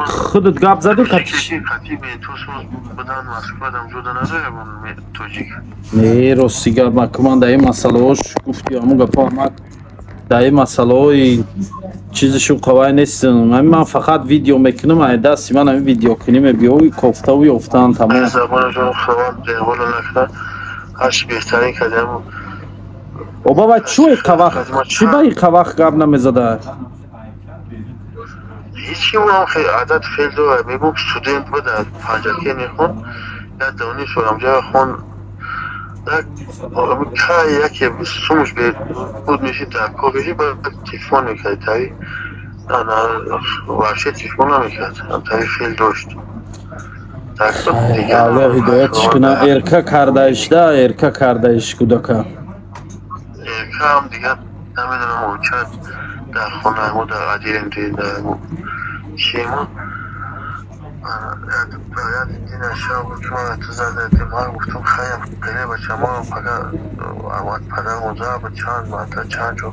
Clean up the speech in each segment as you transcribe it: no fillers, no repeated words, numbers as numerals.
خودت گپ زدی قطیش نه راستی گپ مکمان در این مسئله هاش گفتی همون گپ ها در این مسئله های چیزشو قوای نیستن. من فقط ویدیو میکنم ای دستی من همین ویدیو کنیم بیاوی کفته و افتان تمام زبانشون خواب دیوال نکنه هش بهترین کلمه و بابا چوی قوخ چی با این قوخ گپ نمیزده هیچی هم خیلی عدد فیل دوه میگم استودنت بوده پنجرکی نیخون یا دونی شورم جا خون که یکی سومش بود میشی دکو بشی باید تیفون میکرد تایی ورشه تیفون نمیکرد تایی فیل داشت الله هدایتش کنه ارکا کردهش ده ارکا کردهش کودکا ارکا هم دیگه نمیدونم اون کرد در خونه همون در عدیرم دید در همون شیمون باید این اشیا بود که من تو زده دیمار گفتم خیلی پله بچه ما فقط پدر مزار بود چند مطلع چند جو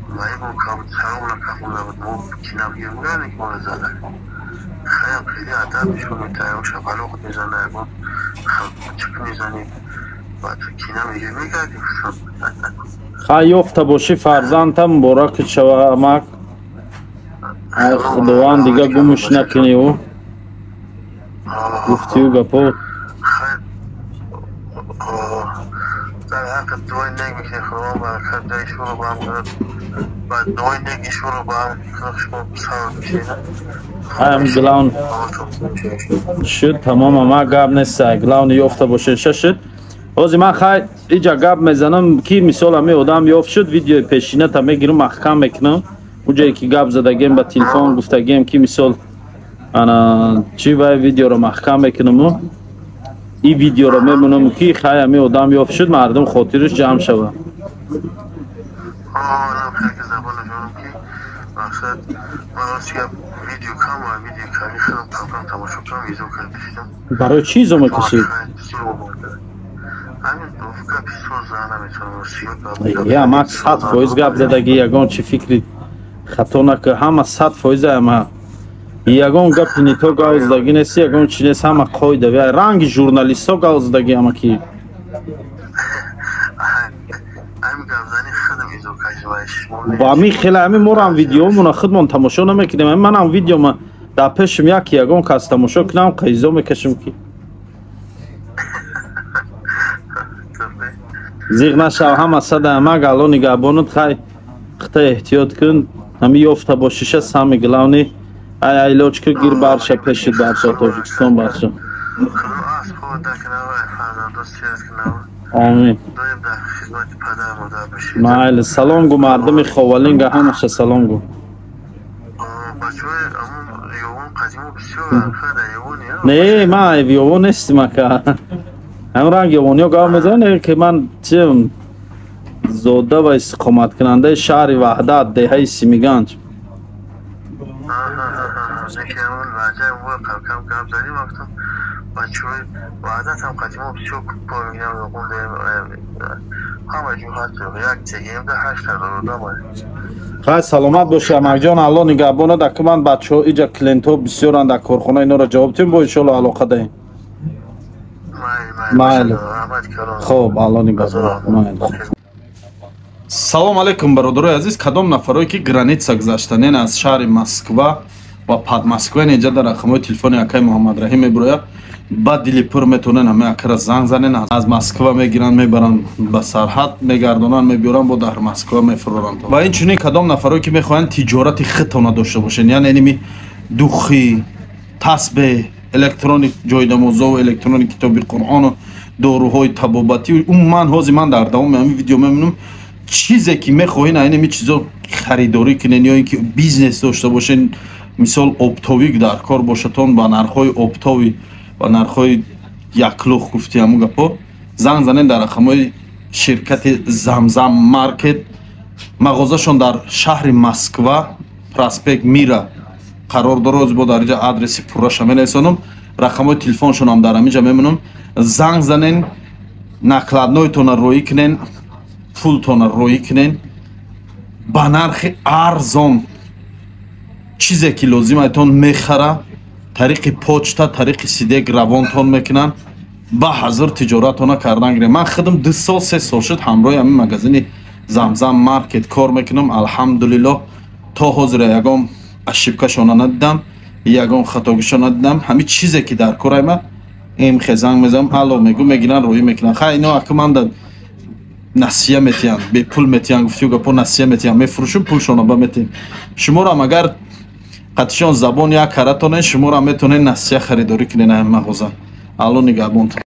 مایی بود که بود سرمون کفونه بود مو کنم گیر بودن که مونه زده خیلی خیلی عدد میشون میتایی و شبالو خود میزنه بود چک میزنی باید کنم گیر میگردی خیلی افته باشی فرزندم براکت شوه امک خداوند دیگه گمش نکنی و گفتی و گپا در حق دوی نگ میکنی خداوند برکت دایشون رو با هم کنند بعد دوی نگیشون رو با هم کنخشون سر میشینه خیلی گلان شد تمام اما گپ نیسته گلان یافته باشه شد اوزی من خیلی ایجا گپ میزنم کی مثال همه آدم یافت شد ویدیو پیشینه تا میگیرم محکم میکنم اونجایی که گپ زدگیم با تلفن گفتگیم که مثال انا چی وای ویدیو رو محکم میکنم این ویدیو رو میمونم که خیلی همه آدم یافت شد مردم خاطرش جمع شوه آنم خیلی که زبان جانم که مقصد من راستی ویدیو کام و ویدیو کاری خیلی پاکم تماشا کنم ویدیو کاری بشیدم برای چی زمه کشید؟ همین دوفکا پیسو زنه میتونم یا ما 100% گپ زدگی یگان چی فکری خطا نکه همه 100% همه یگان گپ نیتو گاوزدگی نیست یگان چی نیست همه قایده و رنگ ژورنالیست ها گاوزدگی همه کی با می خیلی همین مورم ویدیو مون خودمون تماشا نمیکنیم من هم ویدیو ما در پیشم یکی یگان کس تماشا کنم قیزا میکشم کی زیغ نشو همه صد همه گلو نگه بانود خیلی خیلی احتیاط کن همی یافته با شیشه سمی گلونی ای ایلاج که گیر برشه پیشید برشه تاجیکستان برشه آمین مایل سلام گو مردم خوالینگ همشه سلام گو نه ما یوون نیستیم که هم رنگ یوونی ها گاو میزنه که من چیم زوده و استقامت کننده شهر وحدت دهه سیمیگنج خیلی سلامت باشه امک الله نگهبانه در که من بچه ها ایجا کلینتو بسیارن در کارخانه اینا را جواب تیم با انشالله علاقه دهیم مایل خوب الله نگهبانه салом алейкум бародарои азиз кадом нафарои ки граница гузаштанен аз шаҳри москва ва подмосква неҷа дар рақамҳои телефони акаи муҳаммадраҳим мебирояд ба дили пур метавонен ҳамаи акара занг занен аз москва мегиранд мебаранд ба сарҳад мегардонанд мебиёранд бо дар москва мефуроранд ва инчунин кадом нафарои ки мехоҳанд тиҷорати худтона дошта бошен яъне иними духӣ тасбеҳ электрони ҷойнамозову электрони китоби қуръону доруҳои табобатӣ умуман ҳозир ман дар давоми ҳамин видео мебинам چیزی که میخواین این چیزا خریداری کنین یا اینکه بیزنس داشته باشین مثال اپتاوی در کار باشتون با نرخ‌های اپتاوی و نرخ‌های یک لوخ گفتی همون گپا زنگ زنین در رقم‌های شرکت زمزم مارکت مغازه‌شون در شهر مسکو پراسپکت میرا قرار داره با درجه آدرس پورش می‌نویسونم رقم‌های تلفنشون هم در همینجا میمونم زنگ زنین نقلاتنویتون رو روی کنین پولتون روی کنین با نرخ ارزان чизе ки лозиматон мехара тариқи почта тариқи сидек равонтон мекунанд ба ҳазир тиҷоратона кардан гирем. Ман худам 2 сол 3 сол шуд ҳамроҳи ҳамин магазини Замзам маркет кор мекунам. Алҳамдулиллоҳ то ҳозир ягон ашибкашона надидам, ягон хатогишона надидам. ҳамин чизе ки дар кораима им хезанг мезам алло мегу мегиран роҳӣ мекунанд. хай ино акманда насия метиҳанд, бепул метиҳанд, гуфтиҳу гапо насия метиҳанд, мефурӯшум пулшона ба метиҳем. шуморо агар қатишон забон як каратонен шуморо метонед насия харидорӣ кунед ҳамин мағоза. алло нигаҳбон.